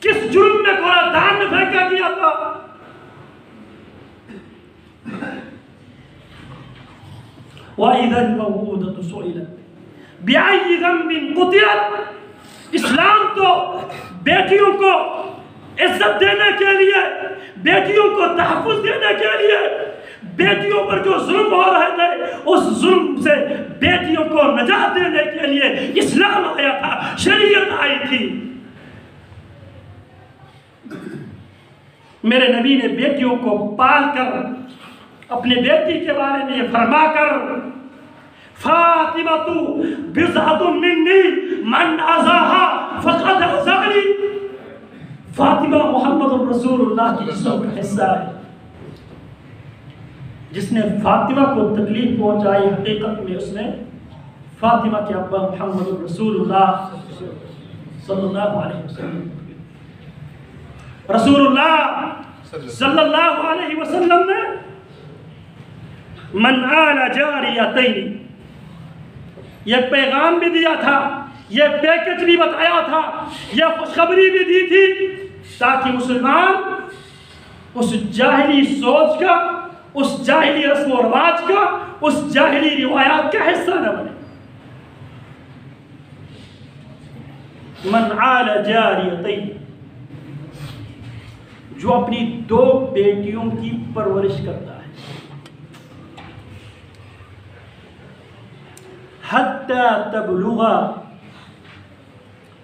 کس جرم میں کوڑا دان میں پھینکا گیا تھا؟ وَإِذَا الْمَوْعُودَةُ سُئِلَتْ بِأَيِّ ذَنبٍ قُتِلَتْ، اسلام تو بیٹیوں کو عزت دینے کے لیے، بیٹیوں کو تحفظ دینے کے لیے، بیٹیوں پر جو ظلم ہو رہے تھے اس ظلم سے بیٹیوں کو نجات دینے کے لیے اسلام آیا تھا، شریعت آئی تھی۔ میرے نبی نے بیٹیوں کو پال کر اپنے بیٹی کے بارے میں یہ فرما کر، فاطمہ بضعۃ منی من اذاها فقد اذانی، فاطمہ محمد الرسول اللہ کی جسم کا حصہ ہے، جس نے فاطمہ کو تکلیف پہنچائی حقیقت میں اس نے فاطمہ کے ابا محمد الرسول اللہ صلی اللہ علیہ وسلم، رسول اللہ صلی اللہ علیہ وسلم نے من آل جاریتین، یہ پیغام بھی دیا تھا، یہ پیکج بھی بتایا تھا، یہ خوشخبری بھی دی تھی، تاکہ مسلمان اس جاہلی سوچ کا، اس جاہلی رسم و رواج کا، اس جاہلی روایات کا حصہ نہ بنے۔ من آل جاریتین، جو اپنی 2 بیٹیوں کی پرورش کرتا ہے، حتی تبلغا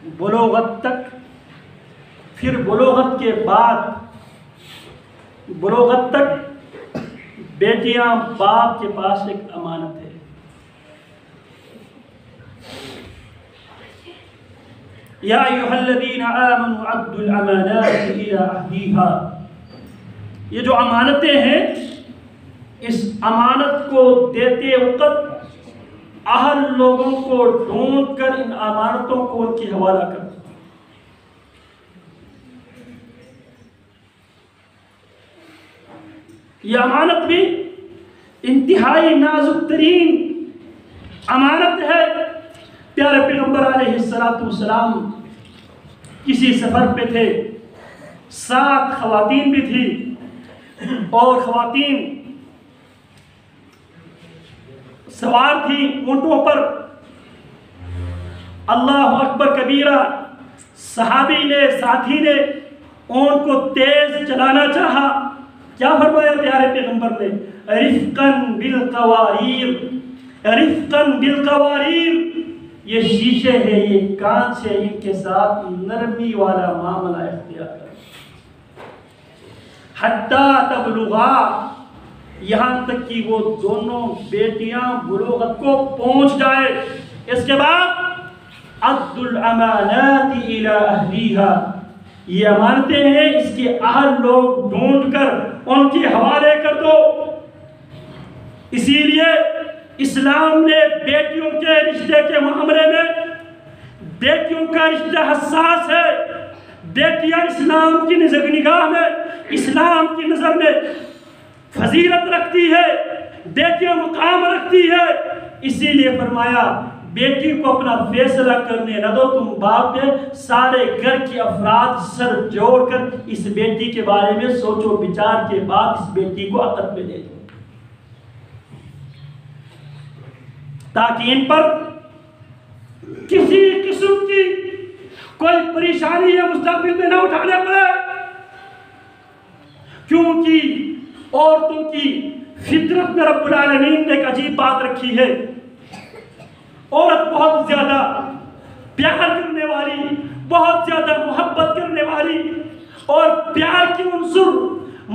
بلوغت تک، پھر بلوغت کے بعد بلوغت تک بیٹیاں باپ کے پاس ایک امانت ہے۔ یا ایھا الذین آمنوا عدوا الامانات الی عہدیھا، یہ جو امانتیں ہیں، اس امانت کو دیتے وقت اہل لوگوں کو ڈھونڈ کر ان امانتوں کو ان کی حوالہ کر۔ یہ امانت بھی انتہائی نازک ترین امانت ہے۔ پیارے پیغمبر علیہ السلام کسی سفر پہ تھے، 7 خواتین بھی تھی، اور خواتین سوار تھی اونٹوں پر۔ اللہ اکبر کبیرہ، صحابی نے، ساتھی نے اونٹ کو تیز چلانا چاہا، کیا فرمایا پیارے پیغمبر نے؟ رفقاً بالقواریر، رفقاً بالقواریر، یہ شیشے ہے، یہ کانچ ہے، ان کے ساتھ نرمی والا معاملہ اختیار کریں۔ حتیٰ تبلغا، یہاں تک کہ وہ دونوں بیٹیاں بلوغت کو پہنچ جائے۔ اس کے بعد عد الامانات الی اہلیھا، یہ امانتیں ہیں، اس کے اہل لوگ ڈھونڈ کر ان کے حوالے کر دو۔ اسی لیے اسلام نے بیٹیوں کے رشتے کے معاملے میں، بیٹیوں کا رشتہ حساس ہے، بیٹیاں اسلام کی نگاہ میں، اسلام کی نظر میں فضیلت رکھتی ہے، بیٹیاں مقام رکھتی ہے۔ اسی لیے فرمایا بیٹی کو اپنا فیصلہ کرنے نہ دو، تم باپ نے سارے گھر کے افراد سر جوڑ کر اس بیٹی کے بارے میں سوچو بچار کے بعد اس بیٹی کو عقد میں دے دو، تاکہ ان پر کسی قسم کی کوئی پریشانی یا مستقبل میں نہ اٹھانے پڑے۔ کیونکہ عورتوں کی فطرت میں رب العالمین نے ایک عجیب بات رکھی ہے، عورت بہت زیادہ پیار کرنے والی، بہت زیادہ محبت کرنے والی، اور پیار کی عنصر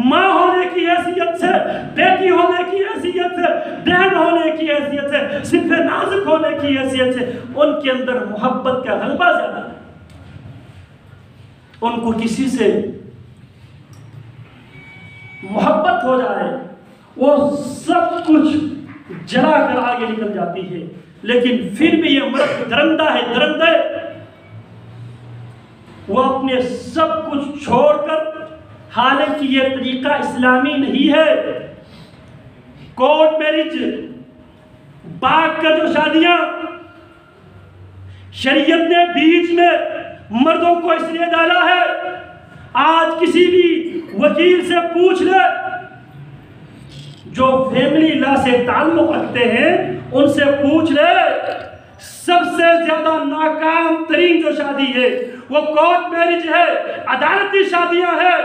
ماں ہونے کی حیثیت سے، بیٹی ہونے کی حیثیت سے، بہن ہونے کی حیثیت سے، صنف نازک ہونے کی حیثیت سے ان کے اندر محبت کا غلبہ زیادہ ہے۔ ان کو کسی سے محبت ہو جائے وہ سب کچھ جلا کر آگے نکل جاتی ہے، لیکن پھر بھی یہ مرد درندہ ہے، درندہ ہے، وہ اپنے سب کچھ چھوڑ کر، حالانکہ یہ طریقہ اسلامی نہیں ہے، کورٹ میرج، باغ کا جو شادیاں شریعت نے بیچ میں مردوں کو اس لیے ڈالا ہے، آج کسی بھی وکیل سے پوچھ لے جو فیملی لا سے تعلق رکھتے ہیں، ان سے پوچھ لے، سب سے زیادہ ناکام ترین جو شادی ہے وہ کورٹ میرج ہے، عدالتی شادیاں ہیں،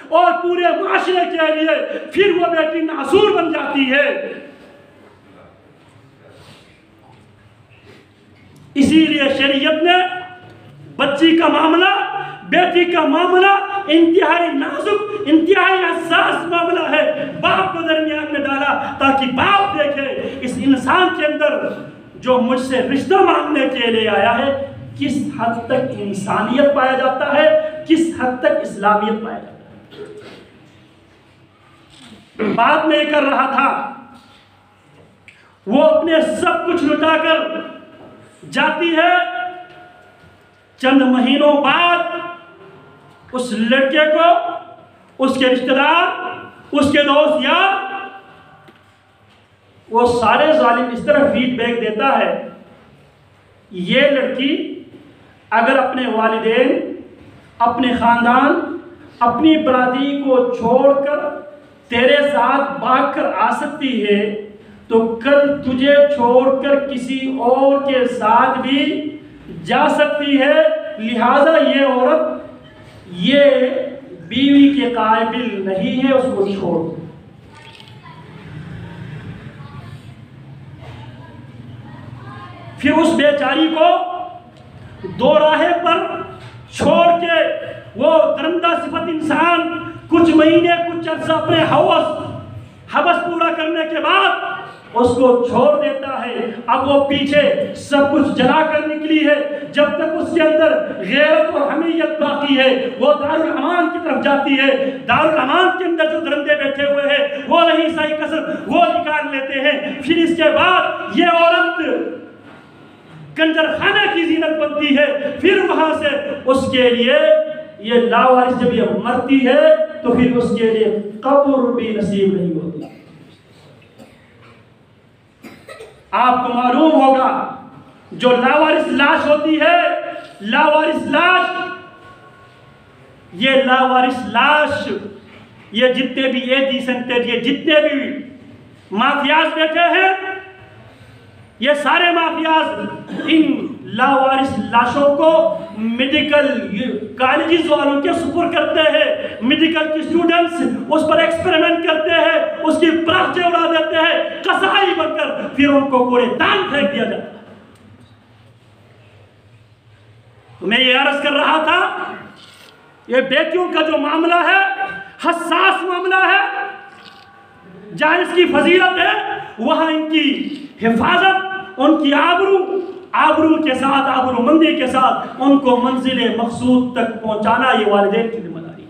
اور پورے معاشرے کے لیے پھر وہ بیٹی ناصور بن جاتی ہے۔ اسی لیے شریعت نے بچی کا معاملہ، بیٹی کا معاملہ انتہائی نازک، انتہائی حساس معاملہ ہے، باپ کو درمیان میں ڈالا تاکہ باپ دیکھے اس انسان کے اندر جو مجھ سے رشتہ مانگنے کے لیے آیا ہے کس حد تک انسانیت پایا جاتا ہے، کس حد تک اسلامیت پایا جاتا ہے۔ بعد میں یہ کر رہا تھا، وہ اپنے سب کچھ لٹا کر جاتی ہے، چند مہینوں بعد اس لڑکے کو اس کے رشتہ دار، اس کے دوست یار، وہ سارے ظالم اس طرح فیڈ بیک دیتا ہے، یہ لڑکی اگر اپنے والدین، اپنے خاندان، اپنی برادری کو چھوڑ کر تیرے ساتھ بھاگ کر آ سکتی ہے تو کل تجھے چھوڑ کر کسی اور کے ساتھ بھی جا سکتی ہے، لہذا یہ عورت یہ بیوی کے قابل نہیں ہے، اس کو چھوڑ۔ پھر اس بیچاری کو دو راہے پر چھوڑ کے وہ درندہ صفت انسان کچھ مہینے کچھ عرصہ اپنے حوث پورا کرنے کے بعد اس کو چھوڑ دیتا ہے. اب وہ پیچھے سب کچھ جلا کر نکلی ہے. جب تک اس کے اندر غیرت اور حمیت باقی ہے وہ دارالامان کی طرف جاتی ہے. دارالامان کے اندر جو درندے بیٹھے ہوئے ہیں وہ نہیں صحیح کسر وہ نکال لیتے ہیں. پھر اس کے بعد یہ عورت کنجر خانے کی زینت بنتی ہے. پھر وہاں سے اس کے لیے یہ لاوارث جب یہ مرتی ہے تو پھر اس کے لیے قبر بھی نصیب نہیں ہوتی. آپ کو معلوم ہوگا جو لاوارث لاش ہوتی ہے، لاوارث لاش، یہ لاوارث لاش، یہ جتنے بھی ایدی سنٹر، یہ جتنے بھی مافیاز بیٹھے ہیں، یہ سارے مافیاز ان لاوارث لاشوں کو میڈیکل کالجز والوں کے سپر کرتے ہیں. میڈیکل کی اسٹوڈنٹس اس پر ایکسپیریمنٹ کرتے ہیں، اس کی پراچے اڑا دیتے ہیں قصائی بن کر، پھر ان کو کوڑے دان پھینک دیا جاتا ہے. میں یہ عرض کر رہا تھا یہ بیٹیوں کا جو معاملہ ہے حساس معاملہ ہے. جہاں اس کی فضیلت ہے وہاں ان کی حفاظت، ان کی آبرو کے ساتھ، آبرو مندی کے ساتھ ان کو منزل مقصود تک پہنچانا یہ والدین کی ذمہ داری ہے.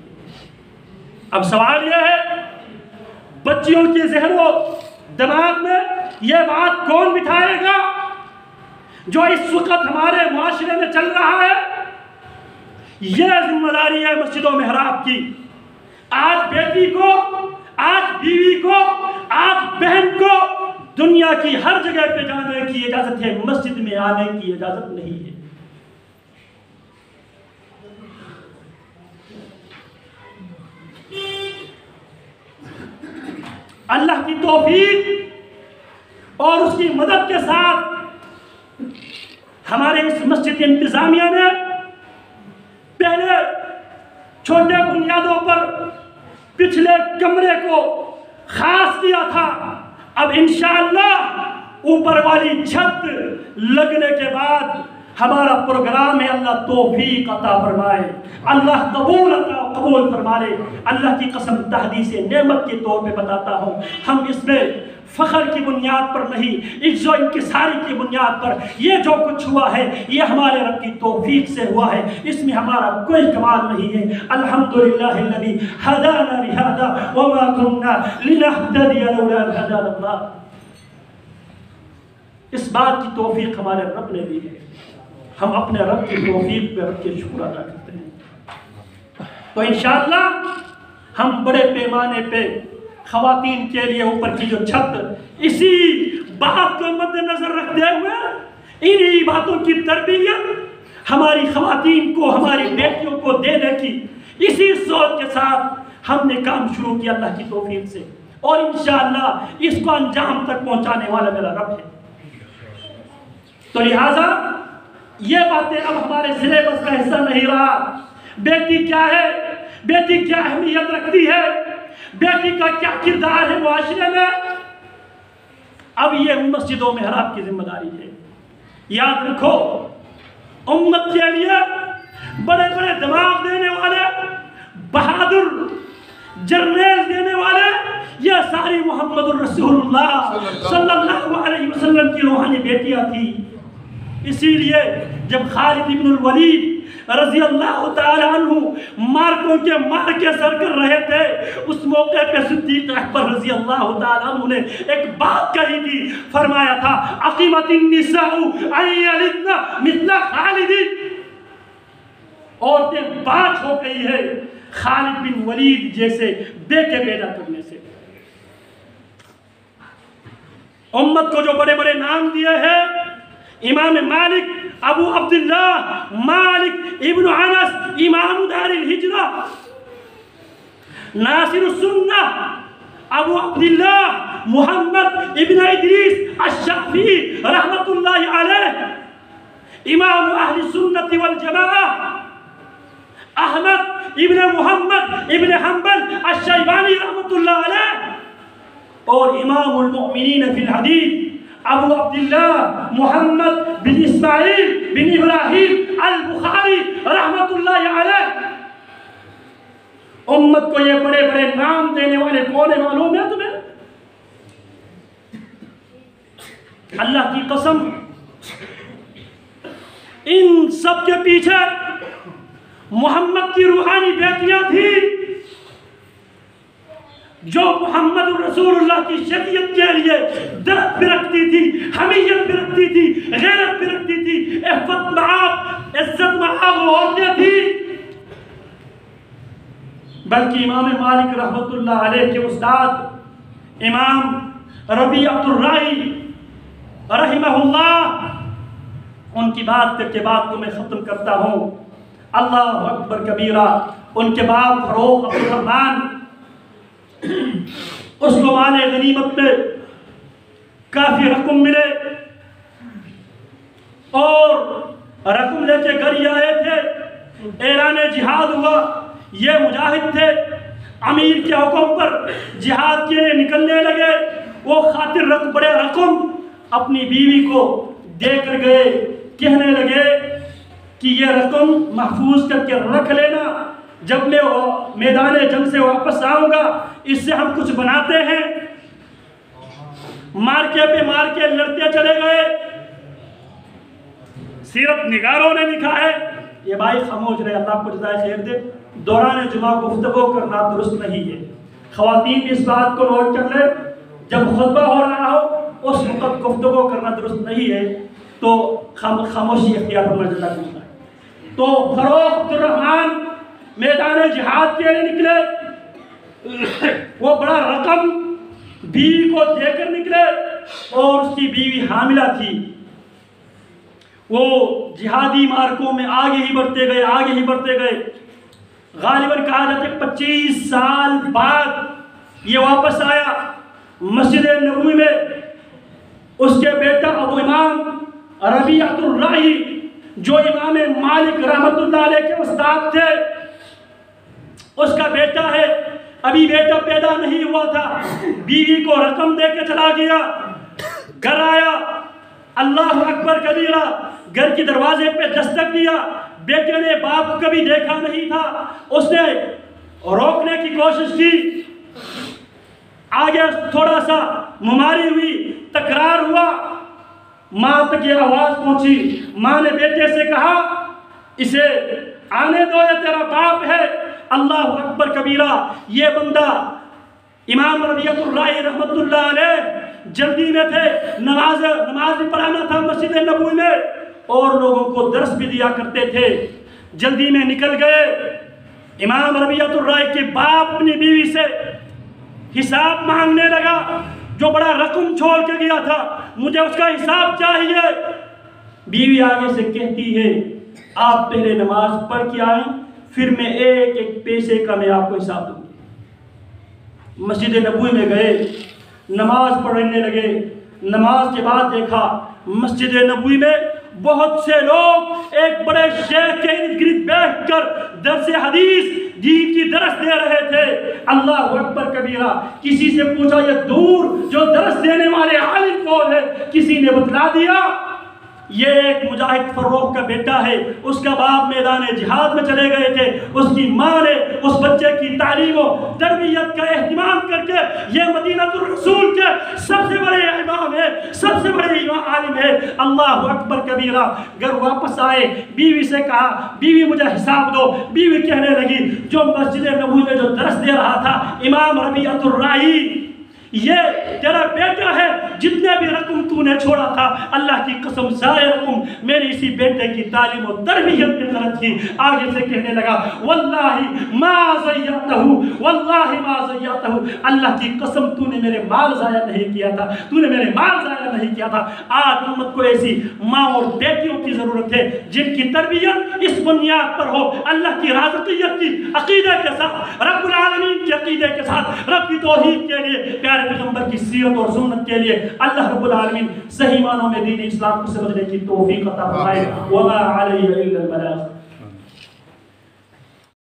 اب سوال یہ ہے بچیوں کے ذہن و دماغ میں یہ بات کون بٹھائے گا جو اس وقت ہمارے معاشرے میں چل رہا ہے؟ یہ ذمہ داری ہے مسجد و محراب کی. آج بیٹی کو، آج بیوی کو، آج بہن کو دنیا کی ہر جگہ پہ جانے کی اجازت ہے، مسجد میں آنے کی اجازت نہیں ہے. اللہ کی توفیق اور اس کی مدد کے ساتھ ہمارے اس مسجد کی انتظامیہ نے پہلے چھوٹے بنیادوں پر پچھلے کمرے کو خاص کیا تھا. اب انشاءاللہ اوپر والی چھت لگنے کے بعد ہمارا پروگرام ہے. اللہ توفیق عطا فرمائے، اللہ قبول فرمائے. اللہ کی قسم تحدیث نعمت کے طور پہ بتاتا ہوں، ہم اس میں فخر کی بنیاد پر نہیں، عجز و انکساری کی بنیاد پر یہ جو کچھ ہوا ہے یہ ہمارے رب کی توفیق سے ہوا ہے. اس میں ہمارا کوئی کمال نہیں ہے. الحمدللہ الذی ہدانا لہذا وما كنا لنہتدی لولا ان ہدانا اللہ. اس بات کی توفیق ہمارے رب نے دی ہے. ہم اپنے رب کی توفیق پہ رب کے شکر ادا کرتے ہیں. تو انشاءاللہ ہم بڑے پیمانے پہ خواتین کے لیے اوپر کی جو چھت، اسی بات کو مد نظر رکھتے ہوئے انہی باتوں کی تربیت ہماری خواتین کو، ہماری بیٹیوں کو دینے کی اسی سوچ کے ساتھ ہم نے کام شروع کیا اللہ کی توفیق سے. اور انشاءاللہ اس کو انجام تک پہنچانے والا میرا رب ہے. تو لہٰذا یہ باتیں اب ہمارے سلیبس کا حصہ نہیں رہا. بیٹی کیا ہے، بیٹی کیا اہمیت رکھتی ہے، بیٹی کا کیا کردار ہے معاشرے میں، اب یہ مسجد و محراب کی ذمہ داری ہے. یاد رکھو امت کے لیے بڑے بڑے دماغ دینے والے، بہادر جرنیل دینے والے، یہ ساری محمد الرسول اللہ صلی اللہ علیہ وسلم کی روحانی بیٹیاں تھیں. اسی لیے جب خالد بن الولید رضی اللہ تعالی عنہ مارکوں کے مار کے سر کر رہے تھے، اس موقع پہ صدیق اکبر رضی اللہ تعالی عنہ نے ایک بات کہی تھی. فرمایا تھا اقیمت النساء ان یلدن مثل خالد. عورتیں باز ہو گئی ہے خالد بن ولید جیسے بیٹے پیدا کرنے سے. امت کو جو بڑے بڑے نام دیے ہیں، امام مالک ابو عبداللہ مالک ابن انس امام دار الہجرہ، ناصر السنہ ابو عبداللہ محمد ابن ادریس الشافعی رحمت اللہ علیہ، امام اہل سنت والجماعہ احمد ابن محمد ابن حنبل الشیبانی رحمت اللہ علیہ، اور امام المؤمنین فی الحدیث ابو عبداللہ محمد بن اسماعیل بن ابراہیم البخاری رحمت اللہ علیہ. امت کو یہ بڑے بڑے نام دینے والے کون ہیں معلوم ہے تمہیں؟ اللہ کی قسم ان سب کے پیچھے محمد کی روحانی بیٹیاں تھیں جو محمد رسول اللہ کی شریعت کے لیے درد بھی رکھتی تھی، حمیت بھی رکھتی تھی، غیرت بھی رکھتی تھی، عزت محاب عورتیں تھیں. بلکہ امام مالک رحمت اللہ علیہ کے استاد امام ربیعۃ الرائی رحمہ اللہ، ان کی بات کر کے بات کو میں ختم کرتا ہوں. اللہ اکبر کبیرہ. ان کے بعد فروغ عبد الرحمن، اس کو مال غنیمت میں کافی رقم ملے اور رقم لے کے گھر آئے تھے. اعلان جہاد ہوا. یہ مجاہد تھے، امیر کے حکم پر جہاد کے لیے نکلنے لگے. وہ خاطر بڑے رقم اپنی بیوی کو دے کر گئے. کہنے لگے کہ یہ رقم محفوظ کر کے رکھ لینا، جب میں میدان جنگ سے واپس آؤں گا اس سے ہم کچھ بناتے ہیں. مارکے پہ مارکے لڑتے چلے گئے. سیرت نگاروں نے لکھا ہے، یہ بھائی خاموش رہے، اللہ کو جزائے خیر دے، دوران جمعہ گفتگو کرنا درست نہیں ہے. خواتین بھی اس بات کو نوٹ کر لیں، جب خطبہ ہو رہا ہو اس وقت گفتگو کرنا درست نہیں ہے، تو خاموشی اختیار کرنا جزاک اللہ. تو فروغ عبد الرحمن میدان جہاد کے لیے نکلے. وہ بڑا رقم بیوی کو دے کر نکلے اور اس کی بیوی حاملہ تھی. وہ جہادی مارکوں میں آگے ہی بڑھتے گئے. غالباً کہا جاتا ہے 25 سال بعد یہ واپس آیا مسجد نبوی میں. اس کے بیٹا ابو امام ربیعۃ الرائی جو امام مالک رحمت اللہ علیہ کے استاد تھے، اس کا بیٹا ہے. ابھی بیٹا پیدا نہیں ہوا تھا، بیوی کو رقم دے کے چلا گیا. گھر آیا، اللہ اکبر کبیرہ، گھر کی دروازے پہ دستک دیا. بیٹے نے باپ کو کبھی دیکھا نہیں تھا. اس نے روکنے کی کوشش کی، آگے تھوڑا سا مماری ہوئی، تکرار ہوا، ماں تک یہ آواز پہنچی. ماں نے بیٹے سے کہا اسے آنے دو، یہ تیرا باپ ہے. اللہ اکبر کبیرہ. یہ بندہ امام ربیعۃ الرائی رحمت اللہ علیہ جلدی میں تھے، نماز بھی پڑھانا تھا مسجد نبوی میں اور لوگوں کو درس بھی دیا کرتے تھے. جلدی میں نکل گئے. امام ربیعۃ الرائی کے باپ اپنی بیوی سے حساب مانگنے لگا. جو بڑا رقم چھوڑ کے گیا تھا، مجھے اس کا حساب چاہیے. بیوی آگے سے کہتی ہے آپ پہلے نماز پڑھ کے آئیں، پھر میں ایک ایک پیسے کا میں آپ کو حساب دوں گی. مسجد نبوی میں گئے، نماز پڑھنے لگے. نماز کے بعد دیکھا مسجد نبوی میں بہت سے لوگ ایک بڑے شیخ کے ارد گرد بیٹھ کر درس حدیث دین کی درس دے رہے تھے. اللہ اکبر کبیرہ. کسی سے پوچھا یہ دور جو درس دینے والے عالم کون ہے؟ کسی نے بتلا دیا یہ ایک مجاہد فروغ کا بیٹا ہے. اس کا باپ میدان جہاد میں چلے گئے تھے. اس کی ماں نے اس بچے کی تعلیم و تربیت کا اہتمام کر کے یہ مدینہ الرسول کے سب سے بڑے امام ہے، سب سے بڑے عالم ہے. اللہ اکبر کبیرہ. گھر واپس آئے، بیوی سے کہا بیوی مجھے حساب دو. بیوی کہنے لگی جو مسجد نبوی میں جو درس دے رہا تھا امام ربیعۃ الرائی، یہ تیرا بیٹا ہے. جتنے بھی رقم تو نے چھوڑا تھا، اللہ کی قسم سارے رقم میرے اسی بیٹے کی تعلیم و تربیت میں خرچ کی. آگے سے کہنے لگا واللہ ما ضیعتہ، واللہ ما ضیعتہ. اللہ کی قسم تو نے میرے مال ضائع نہیں کیا تھا، تو نے میرے مال ضائع نہیں کیا تھا. آج امت کو ایسی ماں اور بیٹیوں کی ضرورت ہے جن کی تربیت اس بنیاد پر ہو، اللہ کی رازقیت کی عقیدے کے ساتھ، رب العالمین کے عقیدے کے ساتھ، رب کی توحید کے لیے، پیارے پیغمبر کی سیرت اور سنت کے لیے. اللہ رب العالمین صحیح معنوں میں دین اسلام کو سمجھنے کی توفیق عطا فرمائے. وما علیہ الا البلاغ.